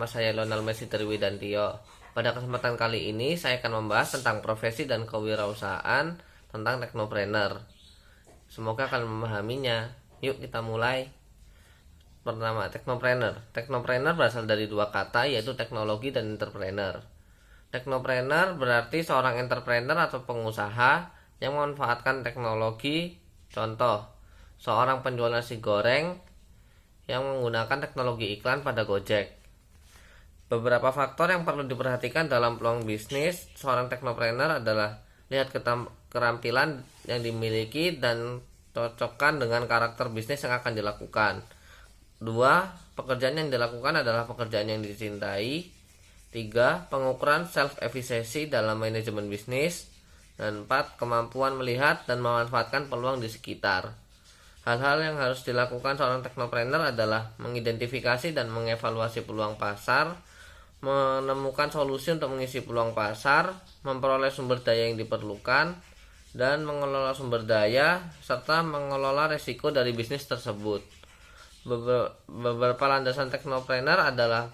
nama saya Lionel Messi Triwidantio. Pada kesempatan kali ini saya akan membahas tentang profesi dan kewirausahaan tentang teknopreneur. Semoga kalian memahaminya. Yuk kita mulai. Pertama, teknopreneur. Teknopreneur berasal dari dua kata, yaitu teknologi dan entrepreneur. Teknopreneur berarti seorang entrepreneur atau pengusaha yang memanfaatkan teknologi. Contoh, seorang penjual nasi goreng yang menggunakan teknologi iklan pada Gojek. Beberapa faktor yang perlu diperhatikan dalam peluang bisnis seorang teknopreneur adalah lihat keterampilan yang dimiliki dan cocokkan dengan karakter bisnis yang akan dilakukan. 2. Pekerjaan yang dilakukan adalah pekerjaan yang dicintai. 3. Pengukuran self-efficacy dalam manajemen bisnis. Dan 4. Kemampuan melihat dan memanfaatkan peluang di sekitar. Hal-hal yang harus dilakukan seorang teknopreneur adalah mengidentifikasi dan mengevaluasi peluang pasar, menemukan solusi untuk mengisi peluang pasar, memperoleh sumber daya yang diperlukan, dan mengelola sumber daya, serta mengelola risiko dari bisnis tersebut. Beberapa landasan teknopreneur adalah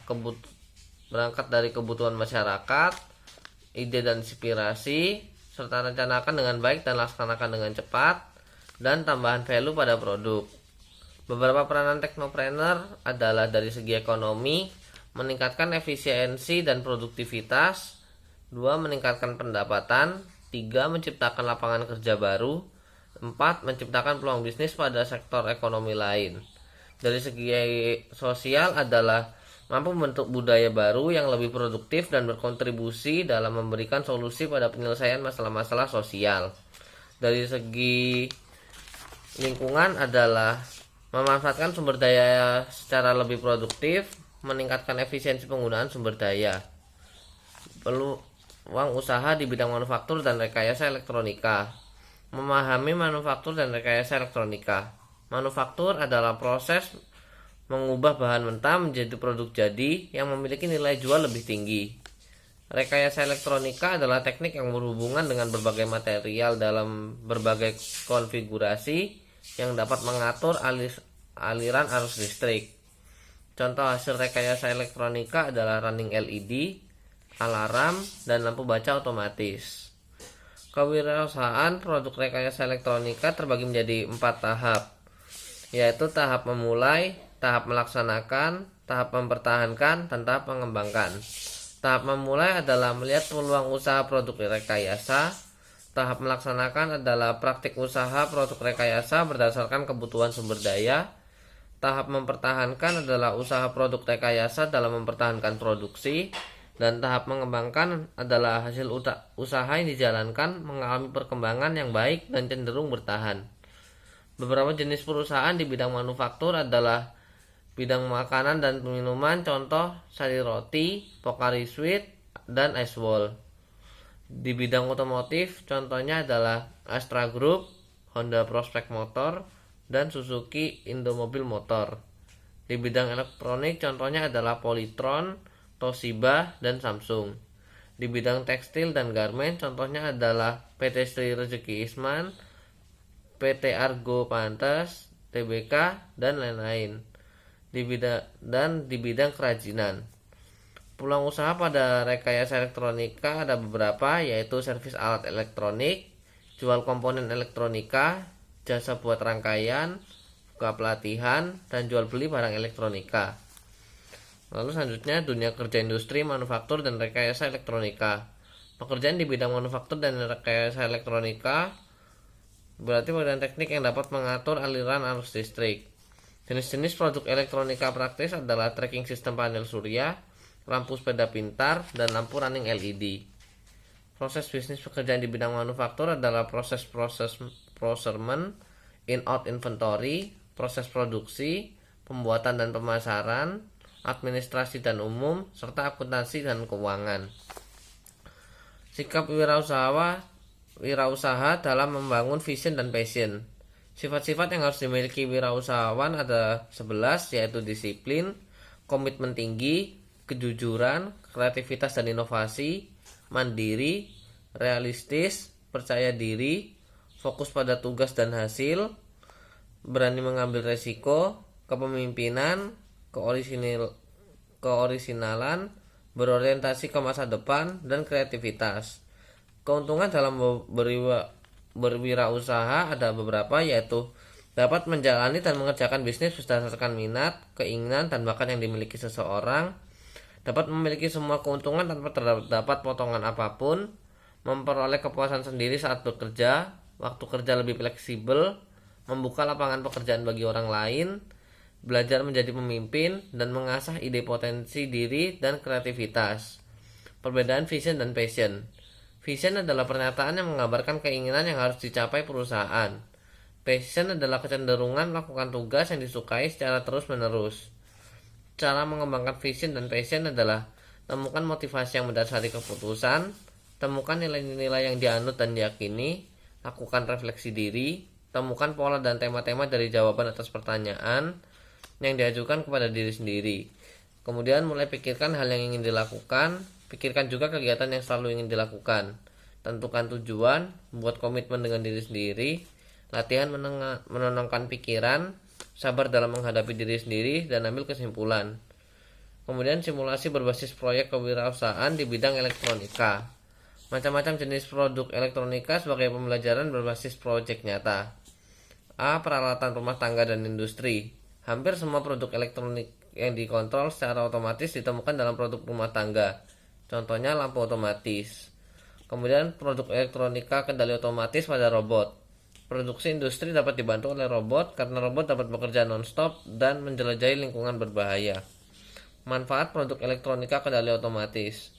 berangkat dari kebutuhan masyarakat, ide dan inspirasi, serta rencanakan dengan baik dan laksanakan dengan cepat, dan tambahan value pada produk. Beberapa peranan teknopreneur adalah dari segi ekonomi, meningkatkan efisiensi dan produktivitas. 2. Meningkatkan pendapatan. 3. Menciptakan lapangan kerja baru. 4. Menciptakan peluang bisnis pada sektor ekonomi lain. Dari segi sosial adalah mampu membentuk budaya baru yang lebih produktif dan berkontribusi dalam memberikan solusi pada penyelesaian masalah-masalah sosial. Dari segi lingkungan adalah memanfaatkan sumber daya secara lebih produktif, meningkatkan efisiensi penggunaan sumber daya. Peluang usaha di bidang manufaktur dan rekayasa elektronika. Memahami manufaktur dan rekayasa elektronika. Manufaktur adalah proses mengubah bahan mentah menjadi produk jadi yang memiliki nilai jual lebih tinggi. Rekayasa elektronika adalah teknik yang berhubungan dengan berbagai material dalam berbagai konfigurasi yang dapat mengatur aliran arus listrik. Contoh hasil rekayasa elektronika adalah running LED, alarm, dan lampu baca otomatis. Kewirausahaan produk rekayasa elektronika terbagi menjadi 4 tahap, yaitu tahap memulai, tahap melaksanakan, tahap mempertahankan, dan tahap mengembangkan. Tahap memulai adalah melihat peluang usaha produk rekayasa. Tahap melaksanakan adalah praktik usaha produk rekayasa berdasarkan kebutuhan sumber daya. Tahap mempertahankan adalah usaha produk rekayasa dalam mempertahankan produksi. Dan tahap mengembangkan adalah hasil usaha yang dijalankan mengalami perkembangan yang baik dan cenderung bertahan. Beberapa jenis perusahaan di bidang manufaktur adalah bidang makanan dan minuman, contoh Sari Roti, Pocari Sweat, dan Ice Wall. Di bidang otomotif, contohnya adalah Astra Group, Honda Prospect Motor, dan Suzuki Indomobil Motor. Di bidang elektronik, contohnya adalah Polytron, Toshiba, dan Samsung. Di bidang tekstil dan garment, contohnya adalah PT Sri Rezeki Isman, PT Argo Pantes, TBK, dan lain-lain. Di bidang kerajinan, peluang usaha pada rekayasa elektronika ada beberapa, yaitu servis alat elektronik, jual komponen elektronika, jasa buat rangkaian, buka pelatihan, dan jual beli barang elektronika. Lalu selanjutnya dunia kerja industri, manufaktur, dan rekayasa elektronika. Pekerjaan di bidang manufaktur dan rekayasa elektronika berarti pekerjaan teknik yang dapat mengatur aliran arus listrik. Jenis-jenis produk elektronika praktis adalah tracking sistem panel surya, lampu sepeda pintar, dan lampu running LED. Proses bisnis pekerjaan di bidang manufaktur adalah proses procurement, in-out inventory, proses produksi, pembuatan dan pemasaran, administrasi dan umum, serta akuntansi dan keuangan. Sikap wirausaha dalam membangun vision dan passion. Sifat-sifat yang harus dimiliki wirausahawan ada 11, yaitu disiplin, komitmen tinggi, kejujuran, kreativitas dan inovasi, mandiri, realistis, percaya diri, fokus pada tugas dan hasil, berani mengambil resiko, kepemimpinan, keorisinalan, berorientasi ke masa depan, dan kreativitas. Keuntungan dalam berwirausaha ada beberapa, yaitu dapat menjalani dan mengerjakan bisnis berdasarkan minat, keinginan, dan bakat yang dimiliki seseorang, dapat memiliki semua keuntungan tanpa terdapat potongan apapun, memperoleh kepuasan sendiri saat bekerja, waktu kerja lebih fleksibel, membuka lapangan pekerjaan bagi orang lain, belajar menjadi pemimpin, dan mengasah ide potensi diri dan kreativitas. Perbedaan vision dan passion. Vision adalah pernyataan yang menggambarkan keinginan yang harus dicapai perusahaan. Passion adalah kecenderungan melakukan tugas yang disukai secara terus-menerus. Cara mengembangkan vision dan passion adalah temukan motivasi yang mendasari keputusan, temukan nilai-nilai yang dianut dan diyakini, lakukan refleksi diri, temukan pola dan tema-tema dari jawaban atas pertanyaan yang diajukan kepada diri sendiri. Kemudian mulai pikirkan hal yang ingin dilakukan, pikirkan juga kegiatan yang selalu ingin dilakukan. Tentukan tujuan, buat komitmen dengan diri sendiri, latihan menenangkan pikiran, sabar dalam menghadapi diri sendiri, dan ambil kesimpulan. Kemudian simulasi berbasis proyek kewirausahaan di bidang elektronika. Macam-macam jenis produk elektronika sebagai pembelajaran berbasis proyek nyata. A. Peralatan rumah tangga dan industri. Hampir semua produk elektronik yang dikontrol secara otomatis ditemukan dalam produk rumah tangga. Contohnya lampu otomatis. Kemudian produk elektronika kendali otomatis pada robot. Produksi industri dapat dibantu oleh robot karena robot dapat bekerja non-stop dan menjelajahi lingkungan berbahaya. Manfaat produk elektronika kendali otomatis.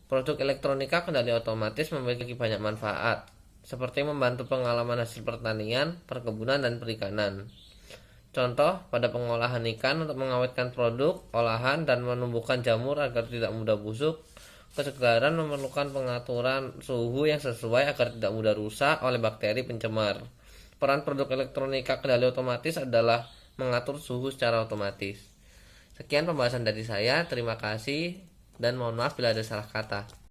Produk elektronika kendali otomatis memiliki banyak manfaat, seperti membantu pengalaman hasil pertanian, perkebunan, dan perikanan. Contoh, pada pengolahan ikan untuk mengawetkan produk, olahan, dan menumbuhkan jamur agar tidak mudah busuk. Kesegaran memerlukan pengaturan suhu yang sesuai agar tidak mudah rusak oleh bakteri pencemar. Peran produk elektronika kendali otomatis adalah mengatur suhu secara otomatis. Sekian pembahasan dari saya, terima kasih dan mohon maaf bila ada salah kata.